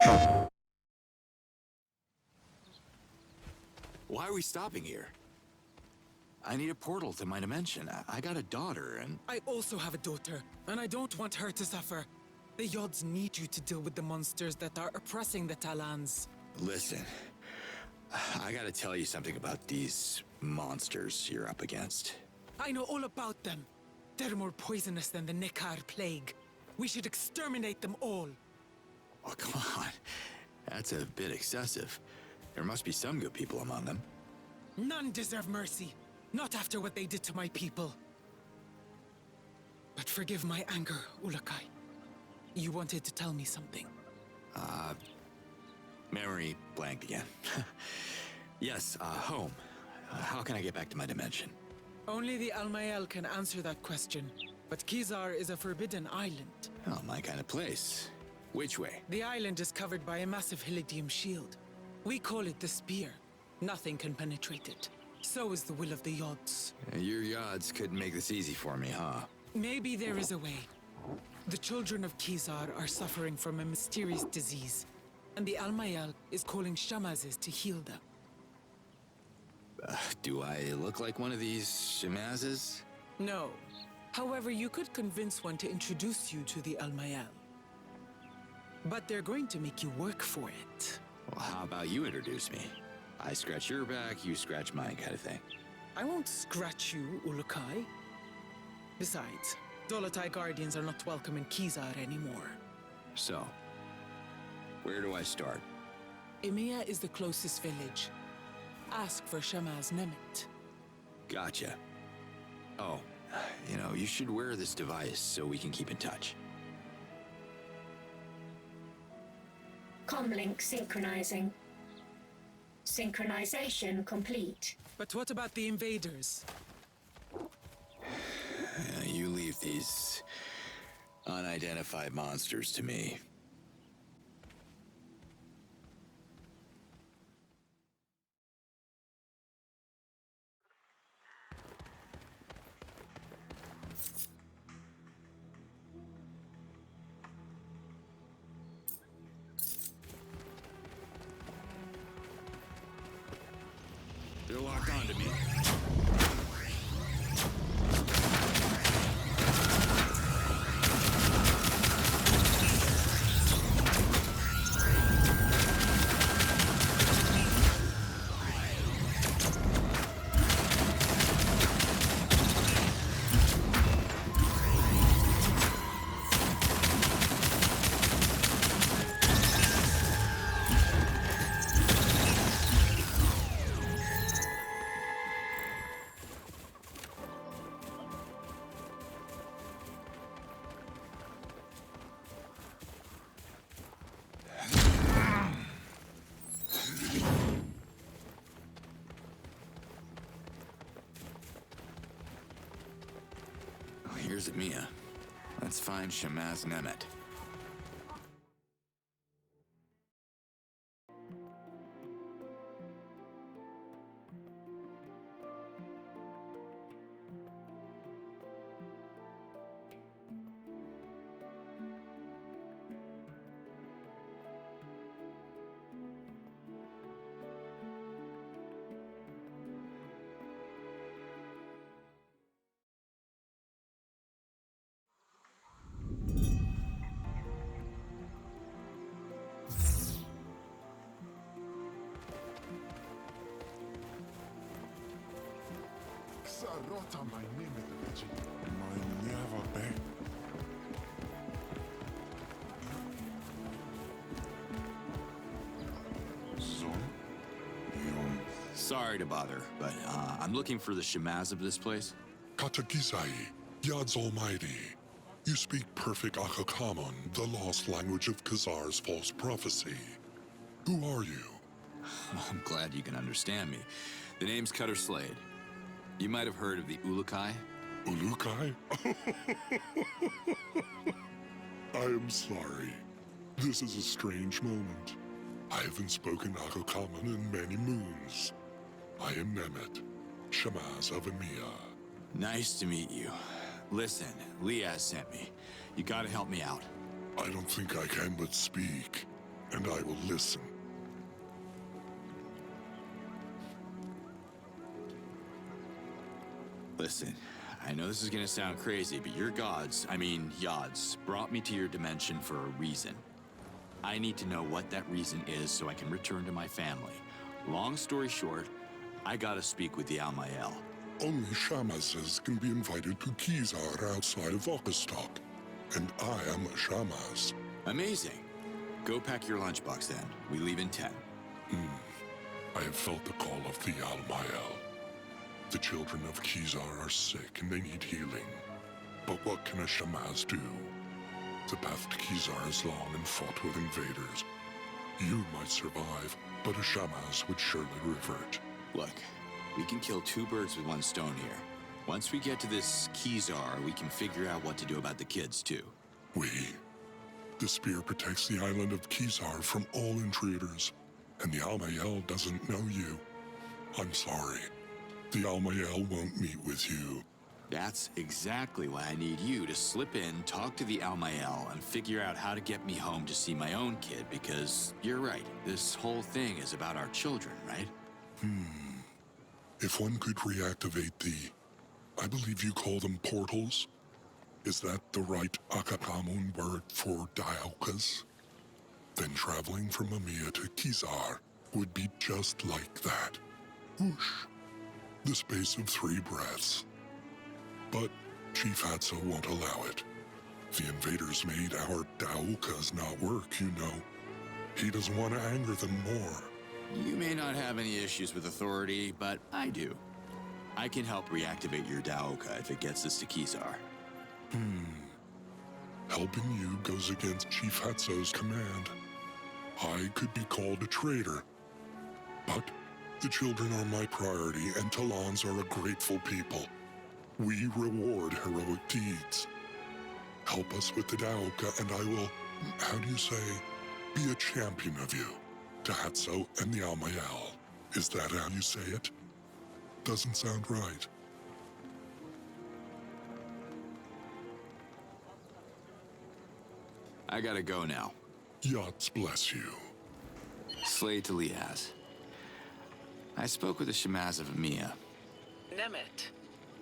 Why are we stopping here? I need a portal to my dimension. I got a daughter, and... I also have a daughter, and I don't want her to suffer. The Yods need you to deal with the monsters that are oppressing the Talans. Listen, I gotta tell you something about these monsters you're up against. I know all about them. They're more poisonous than the Nekar plague. We should exterminate them all. Oh, come on. That's a bit excessive. There must be some good people among them. None deserve mercy. Not after what they did to my people. But forgive my anger, Ulakai. You wanted to tell me something. Memory blanked again. Yes, home. How can I get back to my dimension? Only the Amayel can answer that question. But Kizar is a forbidden island. Oh, my kind of place. Which way? The island is covered by a massive Helidium shield. We call it the Spear. Nothing can penetrate it. So is the will of the Yods. Your Yods couldn't make this easy for me, huh? Maybe there is a way. The children of Kizar are suffering from a mysterious disease, and the Amayel is calling Shamazes to heal them. Do I look like one of these Shamazes? No. However, you could convince one to introduce you to the Amayel. But they're going to make you work for it. Well, how about you introduce me? I scratch your back, you scratch mine kind of thing. I won't scratch you, Ulukai. Besides, Dolotai Guardians are not welcome in Kizar anymore. So, where do I start? Emeo is the closest village. Ask for Shamaz Nemeth. Gotcha. Oh, you should wear this device so we can keep in touch. Comlink synchronizing. Synchronization complete. But what about the invaders? You leave these unidentified monsters to me. They're locked onto me. Here's Emeo. Let's find Shamaz Nemeth. Sarota my Nemeth, my never back. Sorry to bother, but I'm looking for the Shamaz of this place. Cutter Slade, Yad's Almighty. You speak perfect Akakamon, the lost language of Kizar's false prophecy. Who are you? I'm glad you can understand me. The name's Cutter Slade. You might have heard of the Ulukai? Ulukai? I am sorry. This is a strange moment. I haven't spoken Akakamon in many moons. I am Nemeth, Shamaz of Emeo. Nice to meet you. Listen, Lehaz sent me. You gotta help me out. I don't think I can but speak. and I will listen. Listen, I know this is gonna sound crazy, but your gods, Yods, brought me to your dimension for a reason. I need to know what that reason is so I can return to my family. Long story short, I gotta speak with the Amayel. Only Shamazes can be invited to Kizar outside of Outcast, and I am a Shamaz. Amazing. Go pack your lunchbox then. We leave in 10. I have felt the call of the Amayel. The children of Kizar are sick and they need healing. But what can a Shamaz do? The path to Kizar is long and fraught with invaders. You might survive, but a Shamaz would surely revert. Look, we can kill 2 birds with 1 stone here. Once we get to this Kizar, we can figure out what to do about the kids, too. The spear protects the island of Kizar from all intruders, and the Amayel doesn't know you. I'm sorry. The Amayel won't meet with you. That's exactly why I need you to slip in, talk to the Amayel, and figure out how to get me home to see my own kid, because you're right, this whole thing is about our children, right? If one could reactivate I believe you call them portals? Is that the right Akakamun word for dialkas? Then traveling from Emeo to Kizar would be just like that. Whoosh. The space of 3 breaths. But Chief Hatso won't allow it. The invaders made our dialkas not work, you know. He doesn't want to anger them more. You may not have any issues with authority, but I do. I can help reactivate your Daoka if it gets us to Kizar. Helping you goes against Chief Hatso's command. I could be called a traitor. But the children are my priority, and Talons are a grateful people. We reward heroic deeds. Help us with the Daoka, and I will, how do you say, be a champion of you. To Hatso and the Amayel. Is that how you say it? Doesn't sound right. I gotta go now. Yachts bless you. Slade to Lehaz. I spoke with the Shamaz of Emeo. Nemeth,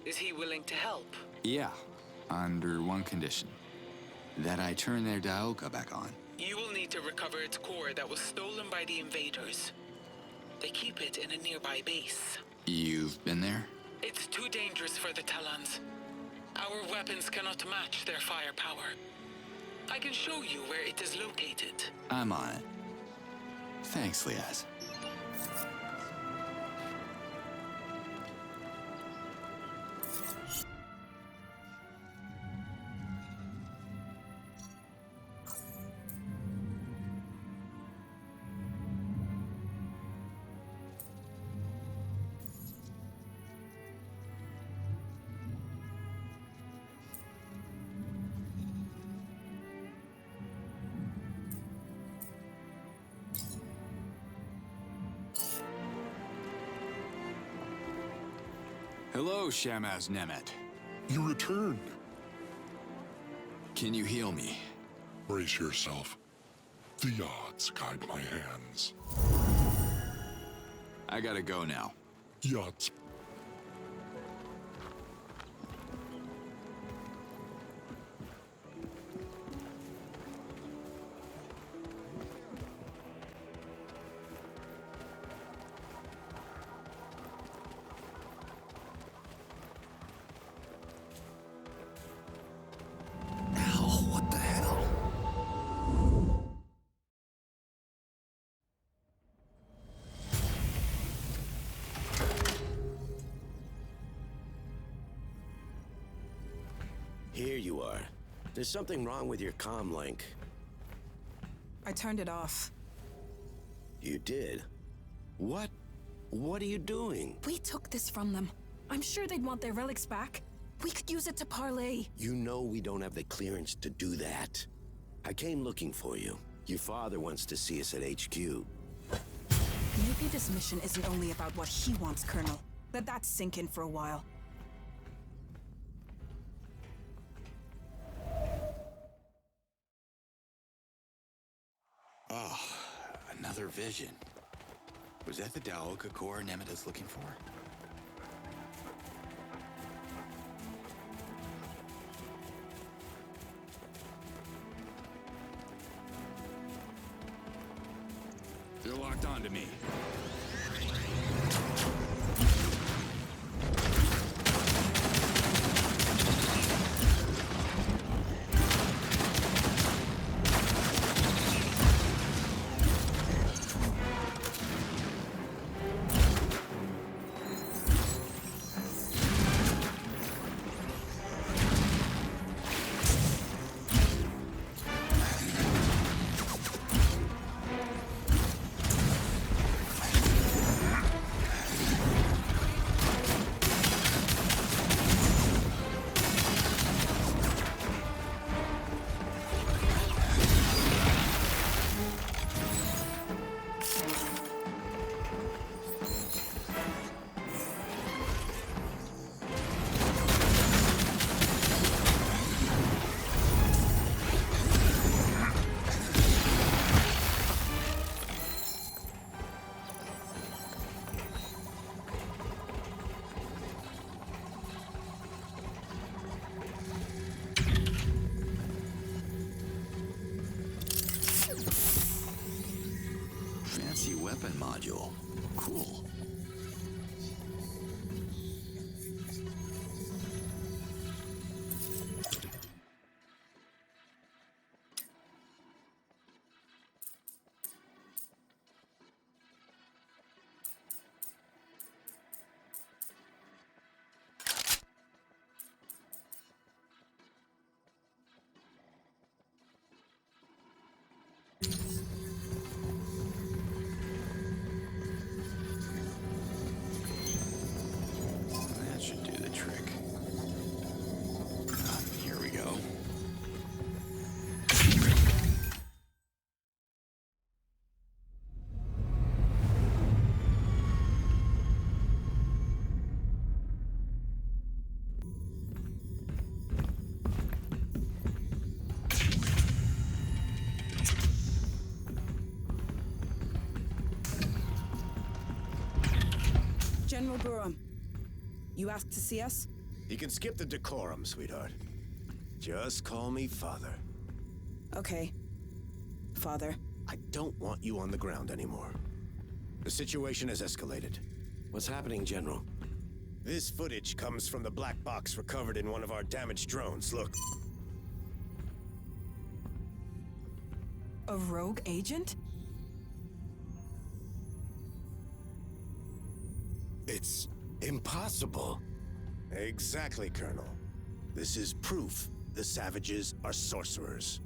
is he willing to help? Yeah, under one condition. That I turn their Daoka back on. You will need to recover its core that was stolen by the invaders. They keep it in a nearby base. You've been there? It's too dangerous for the Talons. Our weapons cannot match their firepower. I can show you where it is located. I'm on it. Thanks, Lehaz. Hello, Shamaz Nemeth. You returned. Can you heal me? Brace yourself. The yachts guide my hands. I gotta go now. Yachts. What the hell? Here you are. There's something wrong with your comm link. I turned it off. You did? What? What are you doing? We took this from them. I'm sure they'd want their relics back. We could use it to parlay. You know we don't have the clearance to do that. I came looking for you. Your father wants to see us at HQ. Maybe this mission isn't only about what he wants, Colonel. Let that sink in for a while. Oh, Another vision. Was that the Daoka core Nemeth is looking for? They're locked onto me. Weapon module. Cool. General Burham, you asked to see us? You can skip the decorum, sweetheart. Just call me Father. Okay. Father. I don't want you on the ground anymore. The situation has escalated. What's happening, General? This footage comes from the black box recovered in one of our damaged drones. Look. A rogue agent? It's impossible. Exactly, Colonel. This is proof the savages are sorcerers.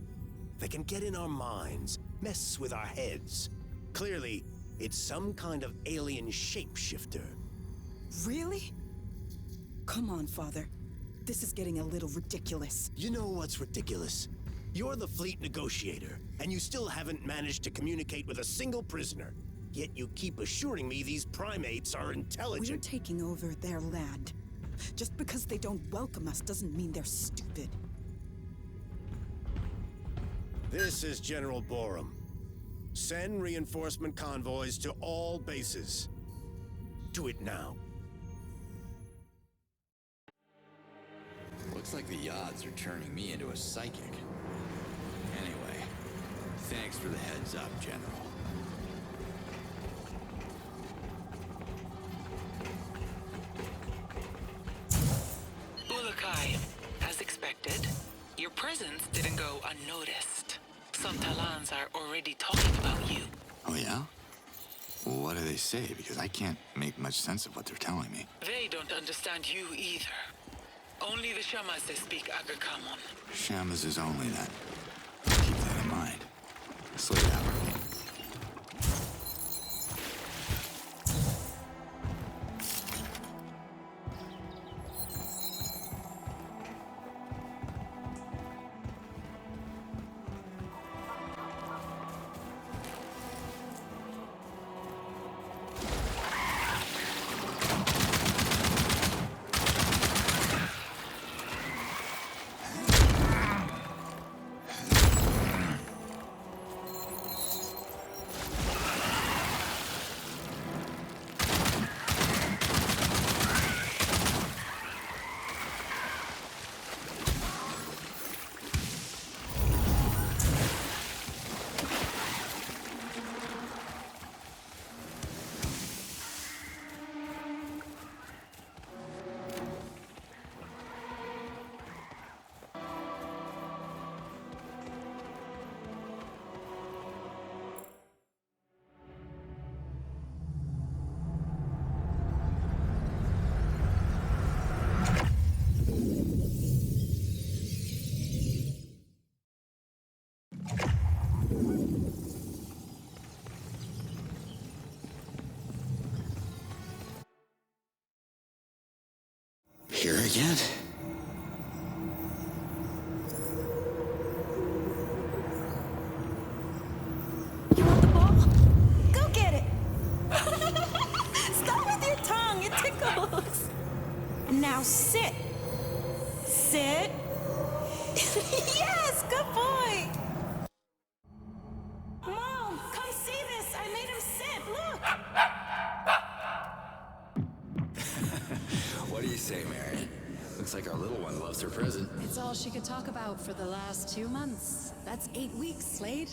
They can get in our minds, mess with our heads. Clearly, it's some kind of alien shapeshifter. Really? Come on, Father. This is getting a little ridiculous. You know what's ridiculous? You're the fleet negotiator, and you still haven't managed to communicate with a single prisoner. Yet you keep assuring me these primates are intelligent. We're taking over their land. Just because they don't welcome us doesn't mean they're stupid. This is General Borum. Send reinforcement convoys to all bases. Do it now. Looks like the Yods are turning me into a psychic. Anyway, thanks for the heads up, General. As expected, your presence didn't go unnoticed. Some Talans are already talking about you. Oh, yeah? Well, what do they say? Because I can't make much sense of what they're telling me. They don't understand you either. Only the Shamaz speak Agakamon. Shamaz is only that. Keep that in mind. Slade out. here again? You want the ball? Go get it! Stop with your tongue, it tickles! Now sit. Sit. Yes, good boy! Mom, come see this! I made him sit, look! What do you say, Marion? Looks like our little one loves her present. It's all she could talk about for the last 2 months. That's 8 weeks, Slade.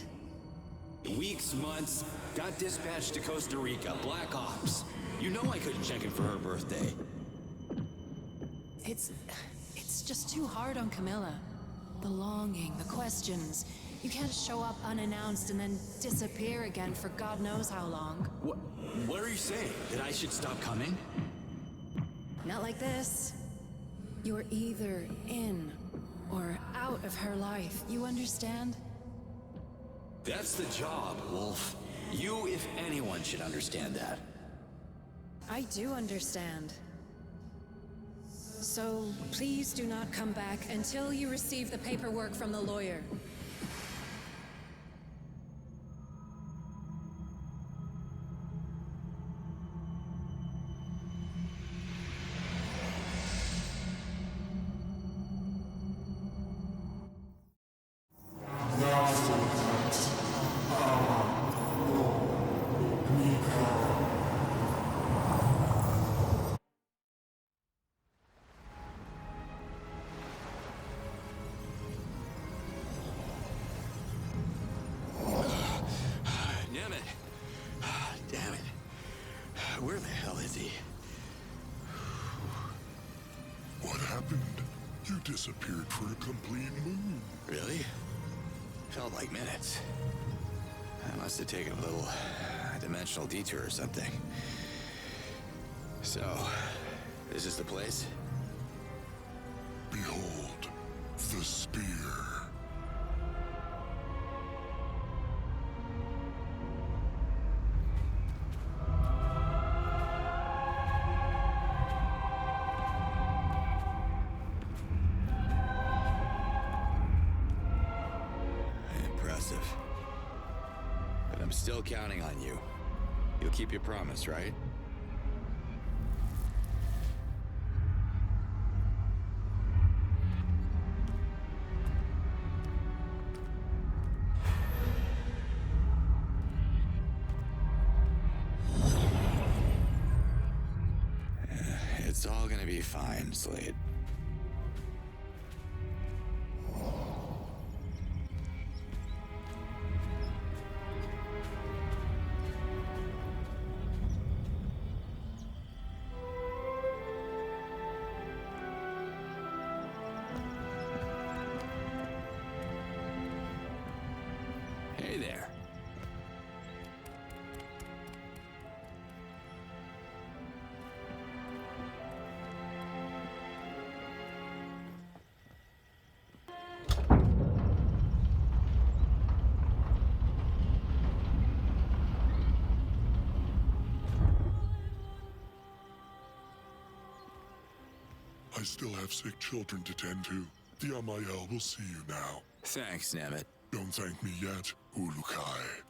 Weeks, months, got dispatched to Costa Rica, Black Ops. You know I couldn't check in for her birthday. It's just too hard on Camilla. The longing, the questions. You can't show up unannounced and then disappear again for God knows how long. What are you saying? That I should stop coming? Not like this. You're either in or out of her life. You understand? That's the job, Wolf. You, if anyone, should understand that. I do understand. So please do not come back until you receive the paperwork from the lawyer. Nemeth! Damn it. Where the hell is he? What happened? You disappeared for a complete moon. Really? Felt like minutes. I must have taken a little dimensional detour or something. So, this is the place? Behold, the spear. Impressive. But I'm still counting on you. You'll keep your promise, right? It's all gonna be fine, Slade. Hey there. I still have sick children to tend to. The Amayel will see you now. Thanks, Nemeth. Don't thank me yet, Ulukai.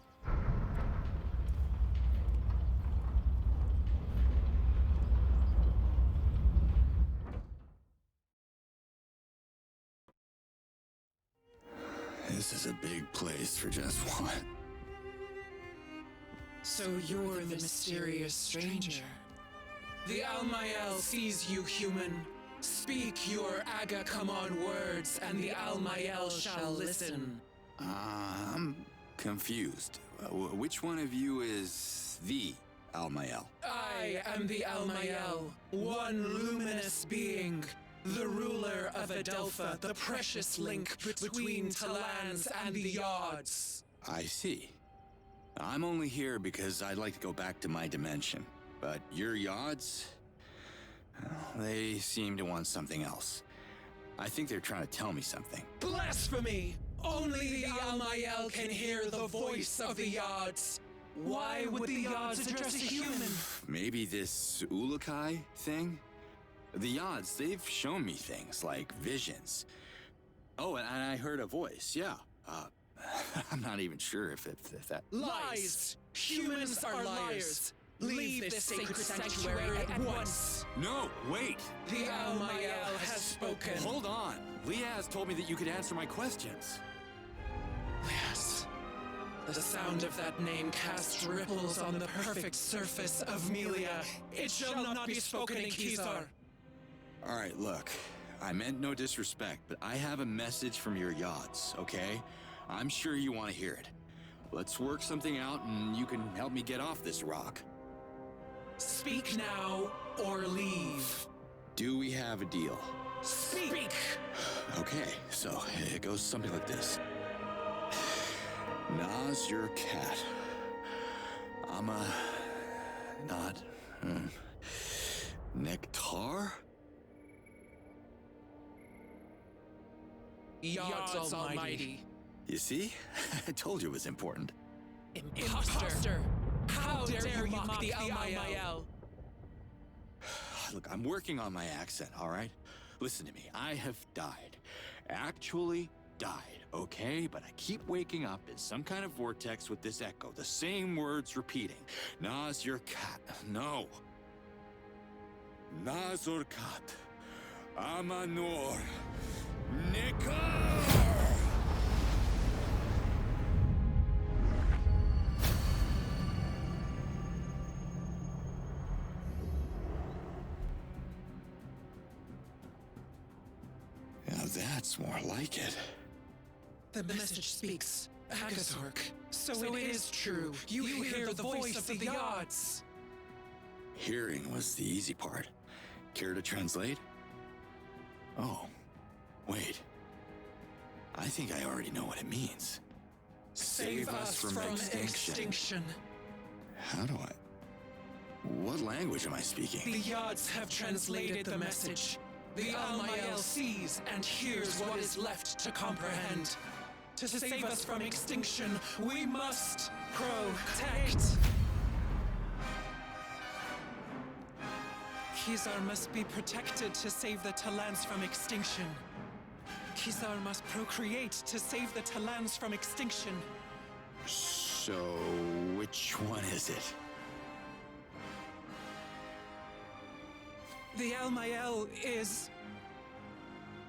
This is a big place for just one. So you're the mysterious stranger. The Amayel sees you, human. Speak your Aga-Kamon words, and the Amayel shall listen. I'm confused. Which one of you is the Amayel? I am the Amayel, one luminous being, the ruler of Adelpha, the precious link between Talans and the Yards. I see. I'm only here because I'd like to go back to my dimension. But your Yards? Well, they seem to want something else. I think they're trying to tell me something. Blasphemy! Only the Amayel can hear the voice of the Yards. Why would the Yards address a human? Maybe this Ulukai thing? The Yods, they've shown me things like visions. Oh, and I heard a voice, yeah. I'm not even sure if that... Lies! Humans are liars! Leave this sacred sanctuary at once! No, wait! The Amayel has spoken! Hold on! Lehaz told me that you could answer my questions. Lehaz. The sound of that name casts ripples on the perfect surface of Melia. It shall not be spoken in Kizar. All right, look. I meant no disrespect, but I have a message from your Yods, okay? I'm sure you want to hear it. Let's work something out and you can help me get off this rock. Speak now or leave. Do we have a deal? Speak! Okay, so it goes something like this. Na's your cat. I'm a... not... Nectar? Yods Almighty. You see? I told you it was important. Imposter! How dare you mock the Amayel? Look, I'm working on my accent, all right? Listen to me. I have died. Actually died, okay? But I keep waking up in some kind of vortex with this echo. The same words repeating. Na's your cat. No. Nazor kat. Amanor. Nikar! Now that's more like it. The message speaks. Agazork. So it is true. You hear the voice of the Yods. Hearing was the easy part. Care to translate? Oh, wait. I think I already know what it means. Save us from extinction. How do I... What language am I speaking? The Yods have translated the message. The Amayel sees and hears what is left to comprehend. To save us from extinction, we must protect. Kizar must be protected to save the Talans from extinction. Kizar must procreate to save the Talans from extinction. So, which one is it? The Amayel is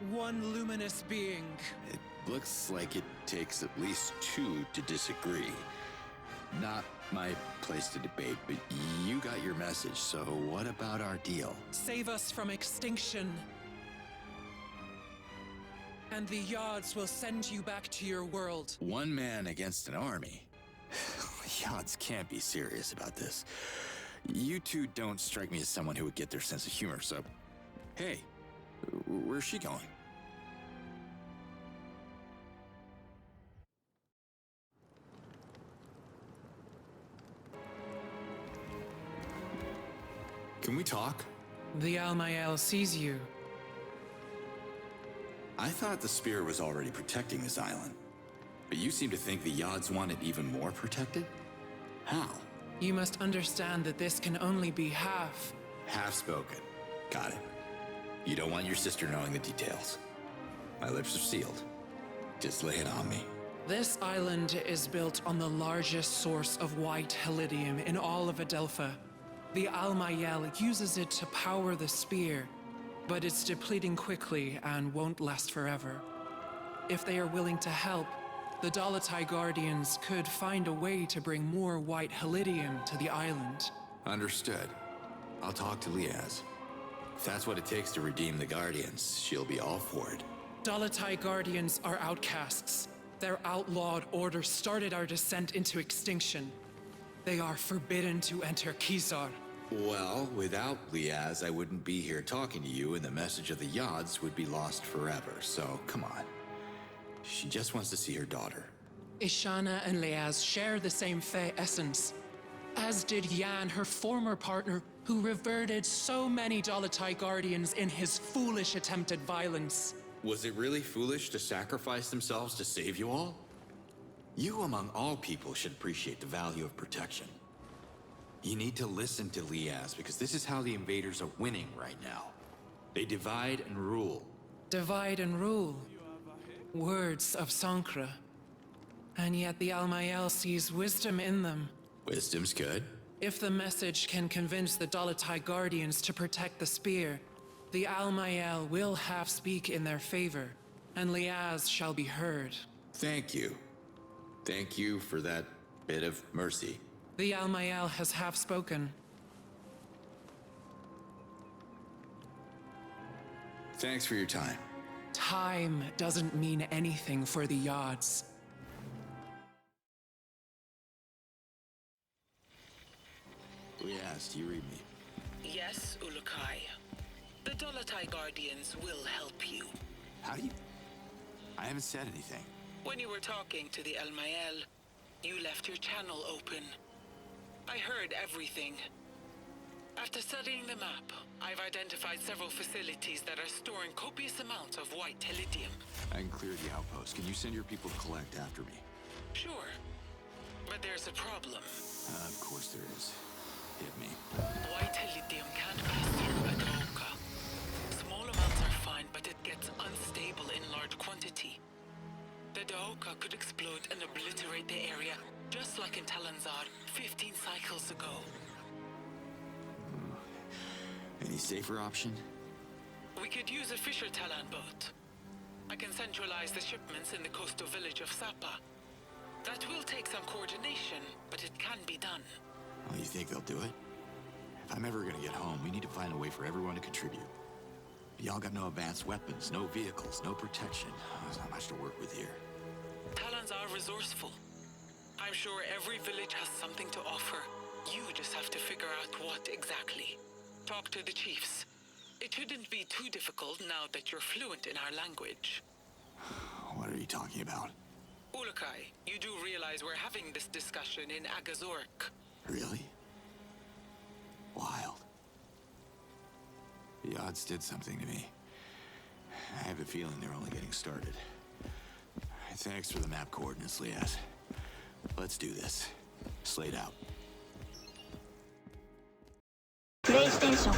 one luminous being. It looks like it takes at least two to disagree. Not my place to debate, but you got your message, so what about our deal? Save us from extinction. And the Yods will send you back to your world. One man against an army? Yods can't be serious about this. You two don't strike me as someone who would get their sense of humor, so... Hey, where's she going? Can we talk? The Amayel sees you. I thought the Spear was already protecting this island. But you seem to think the Yods want it even more protected? How? You must understand that this can only be half. Half-spoken. Got it. You don't want your sister knowing the details. My lips are sealed. Just lay it on me. This island is built on the largest source of white helidium in all of Adelpha. The Amayel uses it to power the Spear, but it's depleting quickly and won't last forever. If they are willing to help, the Dalatai Guardians could find a way to bring more white helidium to the island. Understood. I'll talk to Lehaz. If that's what it takes to redeem the Guardians, she'll be all for it. Dalatai Guardians are outcasts. Their outlawed order started our descent into extinction. They are forbidden to enter Kizar. Well, without Lehaz, I wouldn't be here talking to you, and the message of the Yods would be lost forever, so come on. She just wants to see her daughter. Ishana and Lehaz share the same Fey essence, as did Yan, her former partner, who reverted so many Dalatai Guardians in his foolish attempt at violence. Was it really foolish to sacrifice themselves to save you all? You, among all people, should appreciate the value of protection. You need to listen to Lehaz, because this is how the invaders are winning right now. They divide and rule. Divide and rule. Words of Sankra. And yet the Amayel sees wisdom in them. Wisdom's good. If the message can convince the Dalatai Guardians to protect the spear, the Amayel will half speak in their favor, and Lehaz shall be heard. Thank you. Thank you for that bit of mercy. The Amayel has half spoken. Thanks for your time. Time doesn't mean anything for the Yods. Lehaz, do you read me? Yes, Ulukai. The Dalatai Guardians will help you. How do you... I haven't said anything. When you were talking to the Amayel, you left your channel open. I heard everything. After studying the map, I've identified several facilities that are storing copious amounts of white telidium. I can clear the outpost. Can you send your people to collect after me? Sure. But there's a problem. Of course there is. Hit me. White telidium can't pass through Adelpha. Small amounts are fine, but it gets unstable in large quantity. The Daoka could explode and obliterate the area, just like in Talanzar 15 cycles ago. Any safer option? We could use a Fisher Talan boat. I can centralize the shipments in the coastal village of Sapa. That will take some coordination, but it can be done. Well, you think they'll do it? If I'm ever gonna get home, we need to find a way for everyone to contribute. Y'all got no advanced weapons, no vehicles, no protection. There's not much to work with here. Talons are resourceful. I'm sure every village has something to offer. You just have to figure out what exactly. Talk to the chiefs. It shouldn't be too difficult now that you're fluent in our language. What are you talking about? Ulukai, you do realize we're having this discussion in Agazork. Really? Wild. The odds did something to me. I have a feeling they're only getting started. Thanks for the map coordinates, Lehaz. Let's do this. Slade out. PlayStation